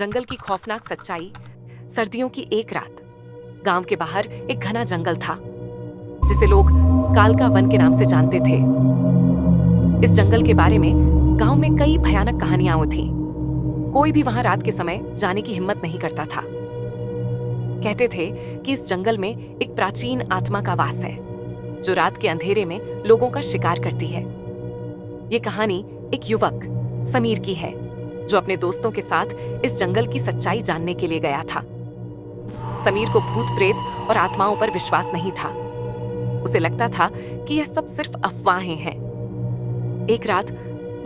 जंगल की खौफनाक सच्चाई। सर्दियों की एक रात गांव के बाहर एक घना जंगल था जिसे लोग कालका वन के नाम से जानते थे। इस जंगल के बारे में गांव में कई भयानक कहानियां थीं। कोई भी वहां रात के समय जाने की हिम्मत नहीं करता था। कहते थे कि इस जंगल में एक प्राचीन आत्मा का वास है जो रात के अंधेरे में लोगों का शिकार करती है। ये कहानी एक युवक समीर की है जो अपने दोस्तों के साथ इस जंगल की सच्चाई जानने के लिए गया था। समीर को भूत प्रेत और आत्माओं पर विश्वास नहीं था। उसे लगता था कि यह सब सिर्फ अफवाहें हैं। एक रात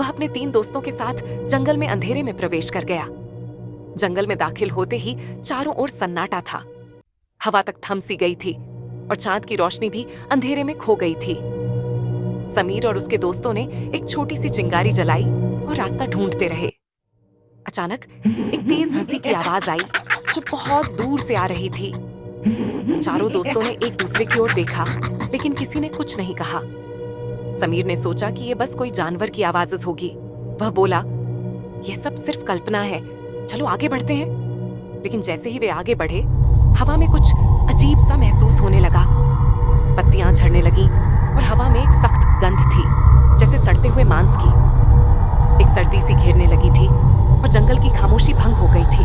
वह अपने 3 दोस्तों के साथ जंगल में अंधेरे में प्रवेश कर गया। जंगल में दाखिल होते ही चारों ओर सन्नाटा था। हवा तक थम सी गई थी और चांद की रोशनी भी अंधेरे में खो गई थी। समीर और उसके दोस्तों ने एक छोटी सी चिंगारी जलाई और रास्ता ढूंढते रहे। अचानक एक तेज हंसी की आवाज आई जो बहुत दूर से आ रही थी। चारों दोस्तों ने एक दूसरे की ओर देखा लेकिन किसी ने कुछ नहीं कहा। समीर ने सोचा कि यह बस कोई जानवर की आवाज होगी। वह बोला, यह सब सिर्फ कल्पना है, चलो आगे बढ़ते हैं। लेकिन जैसे ही वे आगे बढ़े हवा में कुछ अजीब सा महसूस होने लगा। पत्तियां झड़ने लगीं और हवा में एक सख्त गंध थी जैसे सड़ते हुए मांस की। एक सर्दी सी घेरने लगी थी और जंगल की खामोशी भंग हो गई थी।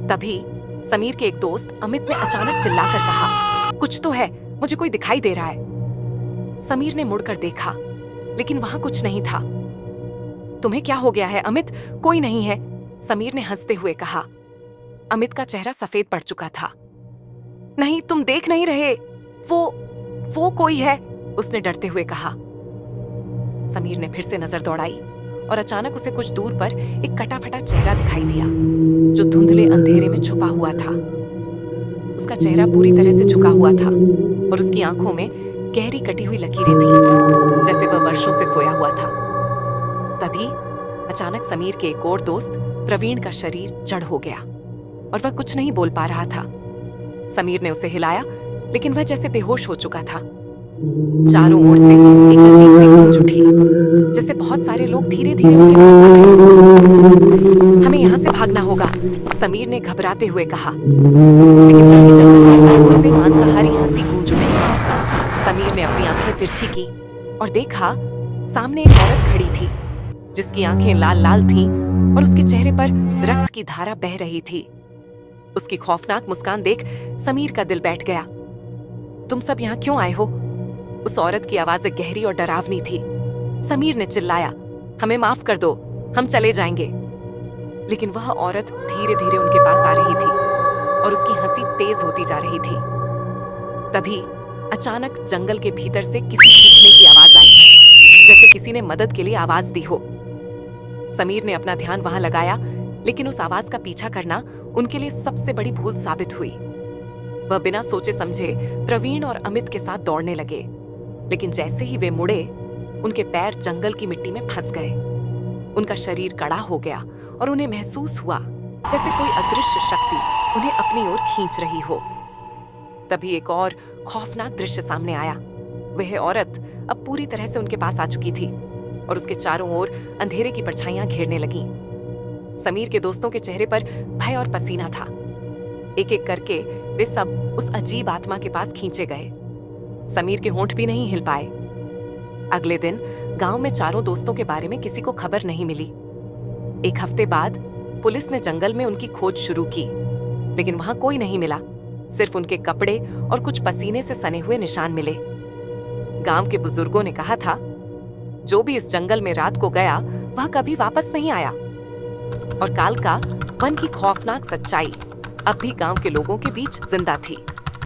तभी समीर के एक दोस्त अमित ने अचानक चिल्लाकर कहा, कुछ तो है, मुझे कोई दिखाई दे रहा है। समीर ने मुड़कर देखा लेकिन वहां कुछ नहीं था। तुम्हें क्या हो गया है अमित? कोई नहीं है, समीर ने हंसते हुए कहा। अमित का चेहरा सफेद पड़ चुका था। नहीं, तुम देख नहीं रहे, वो कोई है, उसने डरते हुए कहा। समीर ने फिर से नजर दौड़ाई और अचानक उसे कुछ दूर पर एक कटा फटा चेहरा दिखाई दिया जो धुंधले अंधेरे में छुपा हुआ था। उसका चेहरा पूरी तरह से झुका हुआ था और उसकी आंखों में गहरी कटी हुई लकीरें थीं, जैसे वह वर्षों से सोया हुआ था। तभी अचानक समीर के एक और दोस्त प्रवीण का शरीर जड़ हो गया और वह कुछ नहीं बोल पा रहा था। समीर ने उसे हिलाया लेकिन वह जैसे बेहोश हो चुका था। चारों ओर से एक अजीब सी गूंज उठी जैसे बहुत सारे लोग धीरे धीरे उनके पास आ रहे। हमें यहाँ से भागना होगा, समीर ने घबराते हुए कहा। लेकिन तभी जंगल के अंदर ओर से मांसाहारी हंसी गूंज उठी। समीर ने अपनी आंखें तिरछी की और देखा सामने एक औरत खड़ी थी जिसकी आंखें लाल लाल थीं और उसके चेहरे पर रक्त की धारा बह रही थी। उसकी खौफनाक मुस्कान देख समीर का दिल बैठ गया। तुम सब यहाँ क्यों आए हो? उस औरत की आवाज गहरी और डरावनी थी। समीर ने चिल्लाया, हमें माफ कर दो, हम चले जाएंगे। लेकिन वह औरत धीरे धीरे उनके पास आ रही थी और उसकी हंसी तेज होती जा रही थी। तभी अचानक जंगल के भीतर से किसी चीखने की आवाज आई, जैसे किसी ने मदद के लिए आवाज दी हो। समीर ने अपना ध्यान वहां लगाया लेकिन उस आवाज का पीछा करना उनके लिए सबसे बड़ी भूल साबित हुई। वह बिना सोचे समझे प्रवीण और अमित के साथ दौड़ने लगे, लेकिन जैसे ही वे मुड़े उनके पैर जंगल की मिट्टी में फंस गए। उनका शरीर कड़ा हो गया और उन्हें महसूस हुआ जैसे कोई अदृश्य शक्ति उन्हें अपनी ओर खींच रही हो। तभी एक और खौफनाक दृश्य सामने आया। वह औरत अब पूरी तरह से उनके पास आ चुकी थी और उसके चारों ओर अंधेरे की परछाइयां घेरने लगीं। समीर के दोस्तों के चेहरे पर भय और पसीना था। एक एक करके वे सब उस अजीब आत्मा के पास खींचे गए। समीर के होंठ भी नहीं हिल पाए। अगले दिन गांव में चारों दोस्तों के बारे में किसी को खबर नहीं मिली। एक हफ्ते बाद पुलिस ने जंगल में उनकी खोज शुरू की, लेकिन वहां कोई नहीं मिला। सिर्फ उनके कपड़े और कुछ पसीने से सने हुए निशान मिले। गांव के बुजुर्गों ने कहा था, जो भी इस जंगल में रात को गया वह कभी वापस नहीं आया। और कालका वन की खौफनाक सच्चाई अब भी गांव के लोगों के बीच जिंदा थी।